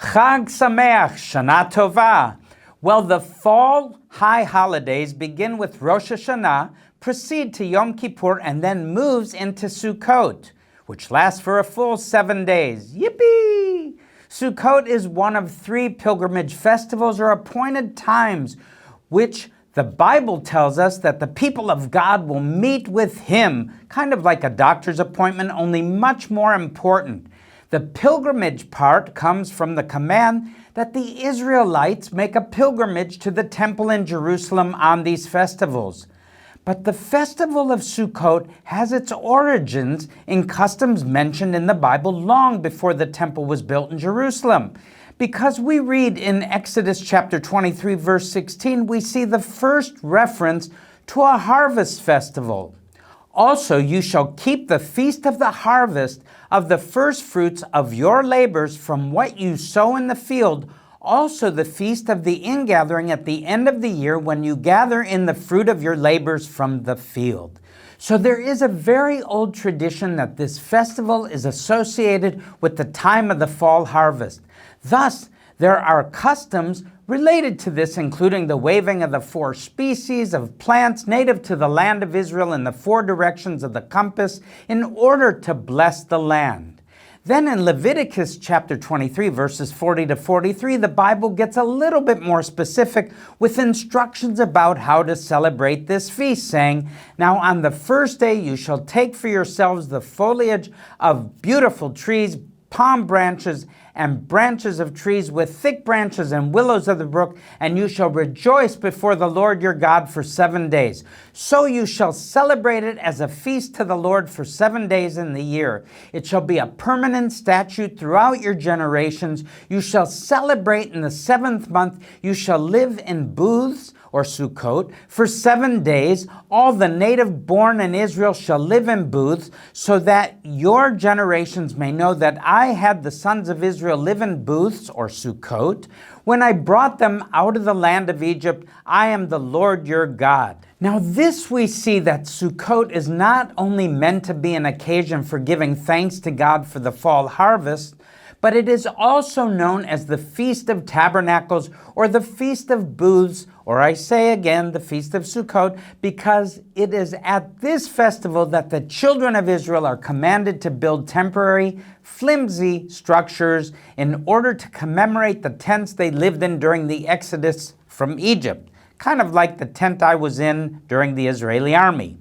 Chag Sameach, Shana Tova. Well, the fall high holidays begin with Rosh Hashanah, proceed to Yom Kippur, and then moves into Sukkot, which lasts for a full 7 days. Yippee! Sukkot is one of 3 pilgrimage festivals or appointed times, which the Bible tells us that the people of God will meet with Him, kind of like a doctor's appointment, only much more important. The pilgrimage part comes from the command that the Israelites make a pilgrimage to the temple in Jerusalem on these festivals. But the festival of Sukkot has its origins in customs mentioned in the Bible long before the temple was built in Jerusalem. Because we read in Exodus chapter 23, verse 16, we see the first reference to a harvest festival. Also, you shall keep the feast of the harvest of the first fruits of your labors from what you sow in the field, also the feast of the ingathering at the end of the year when you gather in the fruit of your labors from the field. So there is a very old tradition that this festival is associated with the time of the fall harvest. Thus, there are customs related to this, including the waving of the 4 species of plants native to the land of Israel in the 4 directions of the compass in order to bless the land. Then in Leviticus chapter 23, verses 40 to 43, the Bible gets a little bit more specific with instructions about how to celebrate this feast, saying, "Now on the first day you shall take for yourselves the foliage of beautiful trees, palm branches, and branches of trees with thick branches and willows of the brook, and you shall rejoice before the Lord your God for 7 days. So you shall celebrate it as a feast to the Lord for 7 days in the year. It shall be a permanent statute throughout your generations. You shall celebrate in the 7th month. You shall live in booths," or Sukkot, "for 7 days. All the native born in Israel shall live in booths, so that your generations may know that I had the sons of Israel live in booths," or Sukkot, "when I brought them out of the land of Egypt. I am the Lord your God." Now this we see that Sukkot is not only meant to be an occasion for giving thanks to God for the fall harvest, but it is also known as the Feast of Tabernacles or the Feast of Booths, or I say again, the Feast of Sukkot, because it is at this festival that the children of Israel are commanded to build temporary, flimsy structures in order to commemorate the tents they lived in during the Exodus from Egypt, kind of like the tent I was in during the Israeli army.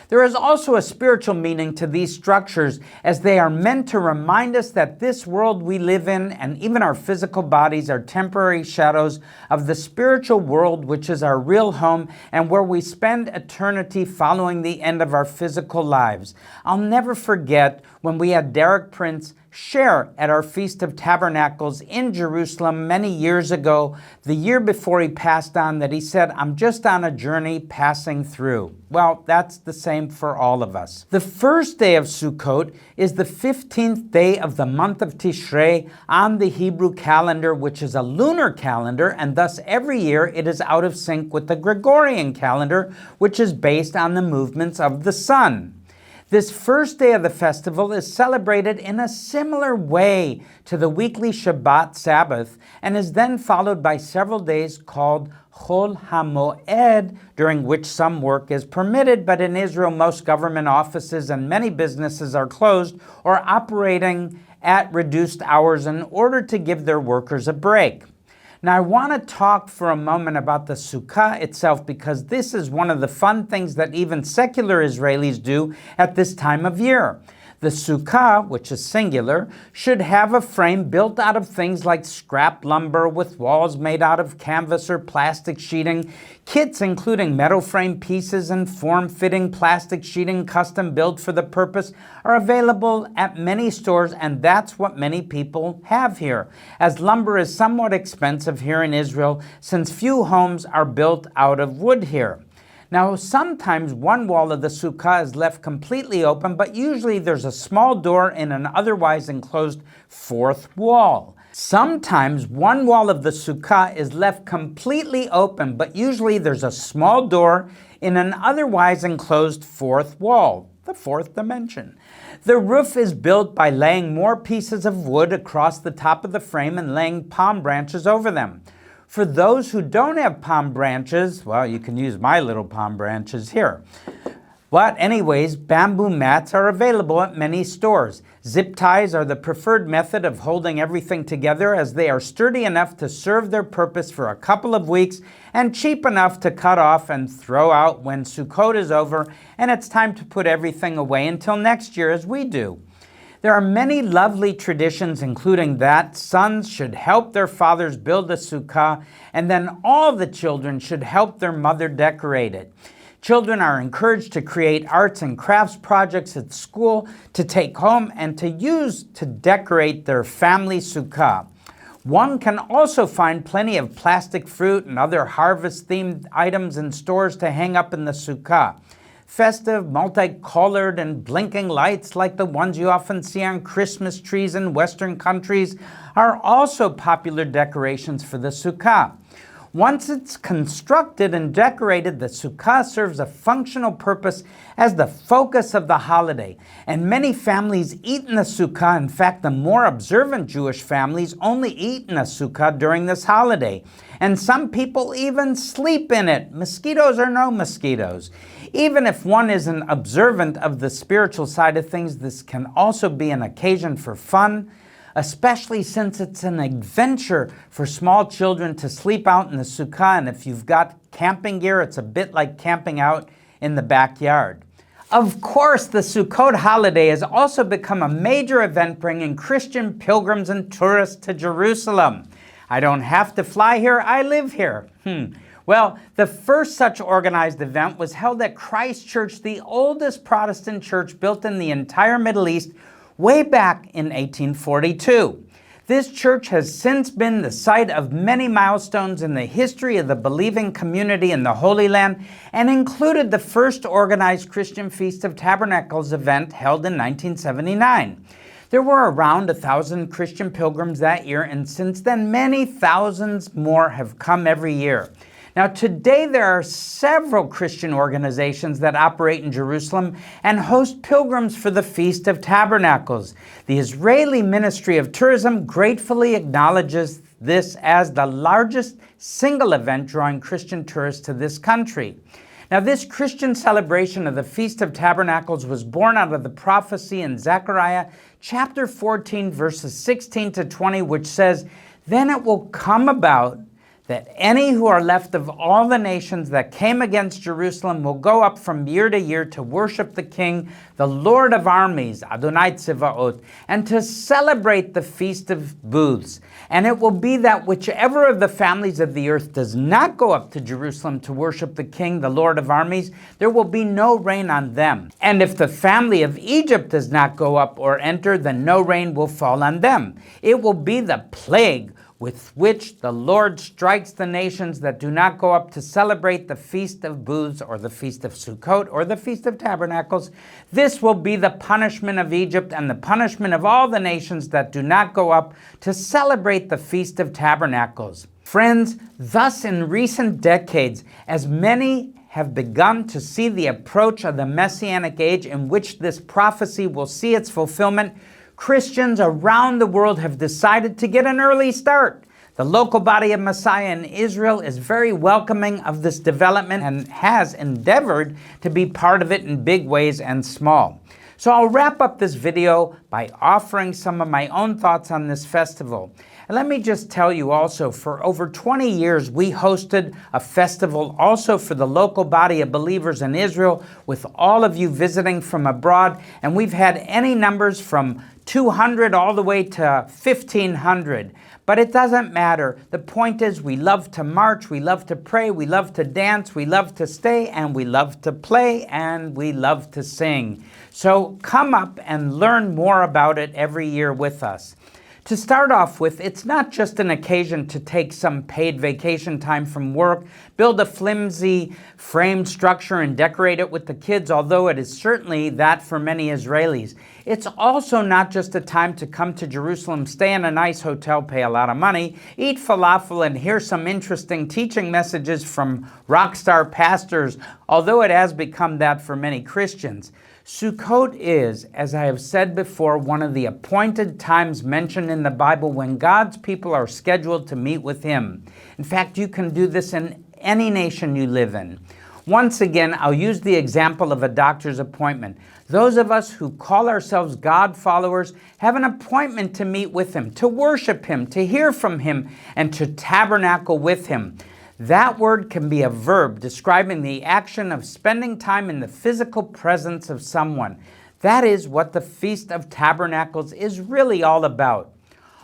There is also a spiritual meaning to these structures, as they are meant to remind us that this world we live in and even our physical bodies are temporary shadows of the spiritual world, which is our real home and where we spend eternity following the end of our physical lives. I'll never forget when we had Derek Prince share at our Feast of Tabernacles in Jerusalem many years ago, the year before he passed on, that he said, "I'm just on a journey passing through." Well, that's the same for all of us. The first day of Sukkot is the 15th day of the month of Tishrei on the Hebrew calendar, which is a lunar calendar, and thus every year it is out of sync with the Gregorian calendar, which is based on the movements of the sun. This first day of the festival is celebrated in a similar way to the weekly Shabbat Sabbath and is then followed by several days called Chol HaMoed, during which some work is permitted, but in Israel most government offices and many businesses are closed or operating at reduced hours in order to give their workers a break. Now, I want to talk for a moment about the Sukkah itself, because this is one of the fun things that even secular Israelis do at this time of year. The Sukkah, which is singular, should have a frame built out of things like scrap lumber with walls made out of canvas or plastic sheeting. Kits including metal frame pieces and form-fitting plastic sheeting custom built for the purpose are available at many stores, and that's what many people have here, as lumber is somewhat expensive here in Israel since few homes are built out of wood here. Now, sometimes one wall of the Sukkah is left completely open, but usually there's a small door in an otherwise enclosed 4th wall. Sometimes one wall of the Sukkah is left completely open, but usually there's a small door in an otherwise enclosed 4th wall, the 4th dimension. The roof is built by laying more pieces of wood across the top of the frame and laying palm branches over them. For those who don't have palm branches, well, you can use my little palm branches here. But anyways, bamboo mats are available at many stores. Zip ties are the preferred method of holding everything together, as they are sturdy enough to serve their purpose for a couple of weeks and cheap enough to cut off and throw out when Sukkot is over and it's time to put everything away until next year, as we do. There are many lovely traditions, including that sons should help their fathers build a sukkah, and then all the children should help their mother decorate it. Children are encouraged to create arts and crafts projects at school to take home and to use to decorate their family sukkah. One can also find plenty of plastic fruit and other harvest-themed items in stores to hang up in the sukkah. Festive, multicolored, and blinking lights like the ones you often see on Christmas trees in Western countries are also popular decorations for the sukkah. Once it's constructed and decorated, the sukkah serves a functional purpose as the focus of the holiday. And many families eat in the sukkah. In fact, the more observant Jewish families only eat in a sukkah during this holiday. And some people even sleep in it, mosquitoes or no mosquitoes. Even if one isn't observant of the spiritual side of things, this can also be an occasion for fun, especially since it's an adventure for small children to sleep out in the sukkah. And if you've got camping gear, it's a bit like camping out in the backyard. Of course, the Sukkot holiday has also become a major event bringing Christian pilgrims and tourists to Jerusalem. I don't have to fly here, I live here. Well, the first such organized event was held at Christ Church, the oldest Protestant church built in the entire Middle East, way back in 1842. This church has since been the site of many milestones in the history of the believing community in the Holy Land, and included the first organized Christian Feast of Tabernacles event held in 1979. There were around 1,000 Christian pilgrims that year, and since then many thousands more have come every year. Now, today there are several Christian organizations that operate in Jerusalem and host pilgrims for the Feast of Tabernacles. The Israeli Ministry of Tourism gratefully acknowledges this as the largest single event drawing Christian tourists to this country. Now, this Christian celebration of the Feast of Tabernacles was born out of the prophecy in Zechariah chapter 14, verses 16 to 20, which says, "Then it will come about that any who are left of all the nations that came against Jerusalem will go up from year to year to worship the King, the Lord of armies, Adonai Tzevaot, and to celebrate the Feast of Booths. And it will be that whichever of the families of the earth does not go up to Jerusalem to worship the King, the Lord of armies, there will be no rain on them. And if the family of Egypt does not go up or enter, then no rain will fall on them. It will be the plague with which the Lord strikes the nations that do not go up to celebrate the Feast of Booths, or the Feast of Sukkot, or the Feast of Tabernacles. This will be the punishment of Egypt and the punishment of all the nations that do not go up to celebrate the Feast of Tabernacles." Friends, thus in recent decades, as many have begun to see the approach of the Messianic age in which this prophecy will see its fulfillment, Christians around the world have decided to get an early start. The local body of Messiah in Israel is very welcoming of this development and has endeavored to be part of it in big ways and small. So I'll wrap up this video by offering some of my own thoughts on this festival. And let me just tell you also, for over 20 years, we hosted a festival also for the local body of believers in Israel, with all of you visiting from abroad. And we've had any numbers from 200 all the way to 1,500. But it doesn't matter. The point is, we love to march, we love to pray, we love to dance, we love to stay, and we love to play, and we love to sing. So come up and learn more about it every year with us. To start off with, it's not just an occasion to take some paid vacation time from work, build a flimsy frame structure and decorate it with the kids, although it is certainly that for many Israelis. It's also not just a time to come to Jerusalem, stay in a nice hotel, pay a lot of money, eat falafel, and hear some interesting teaching messages from rock star pastors, although it has become that for many Christians. Sukkot is, as I have said before, one of the appointed times mentioned in the Bible when God's people are scheduled to meet with Him. In fact, you can do this in any nation you live in. Once again, I'll use the example of a doctor's appointment. Those of us who call ourselves God followers have an appointment to meet with Him, to worship Him, to hear from Him, and to tabernacle with Him. That word can be a verb describing the action of spending time in the physical presence of someone. That is what the Feast of Tabernacles is really all about.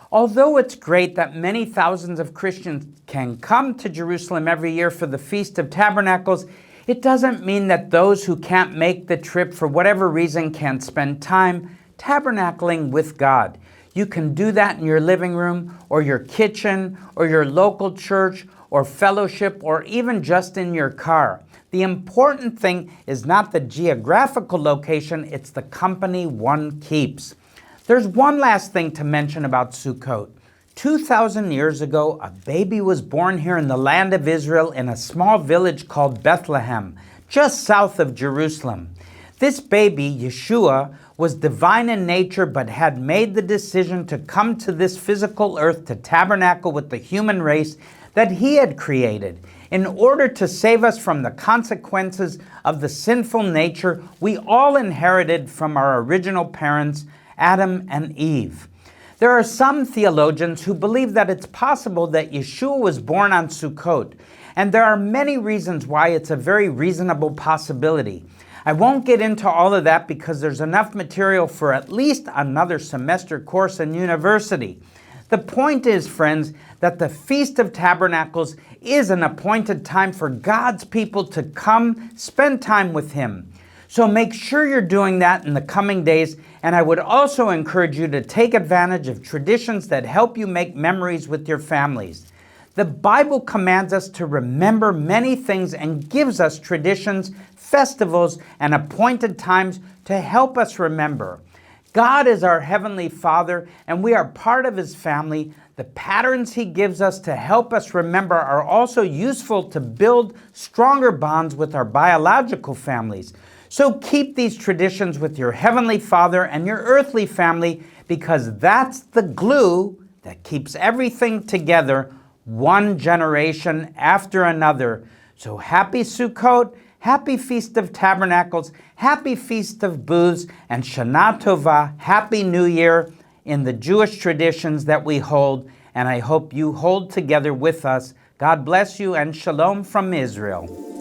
Although it's great that many thousands of Christians can come to Jerusalem every year for the Feast of Tabernacles, it doesn't mean that those who can't make the trip for whatever reason can spend time tabernacling with God. You can do that in your living room or your kitchen or your local church or fellowship, or even just in your car. The important thing is not the geographical location, it's the company one keeps. There's one last thing to mention about Sukkot. 2,000 years ago, a baby was born here in the land of Israel in a small village called Bethlehem, just south of Jerusalem. This baby, Yeshua, was divine in nature but had made the decision to come to this physical earth to tabernacle with the human race that He had created. In order to save us from the consequences of the sinful nature we all inherited from our original parents, Adam and Eve. There are some theologians who believe that it's possible that Yeshua was born on Sukkot, and there are many reasons why it's a very reasonable possibility. I won't get into all of that because there's enough material for at least another semester course in university. The point is, friends, that the Feast of Tabernacles is an appointed time for God's people to come spend time with Him. So make sure you're doing that in the coming days, and I would also encourage you to take advantage of traditions that help you make memories with your families. The Bible commands us to remember many things and gives us traditions, festivals, and appointed times to help us remember. God is our Heavenly Father, and we are part of His family. The patterns He gives us to help us remember are also useful to build stronger bonds with our biological families. So keep these traditions with your Heavenly Father and your earthly family, because that's the glue that keeps everything together, one generation after another. So happy Sukkot, happy Feast of Tabernacles, happy Feast of Booths, and Shana Tova, Happy New Year in the Jewish traditions that we hold, and I hope you hold together with us. God bless you, and Shalom from Israel.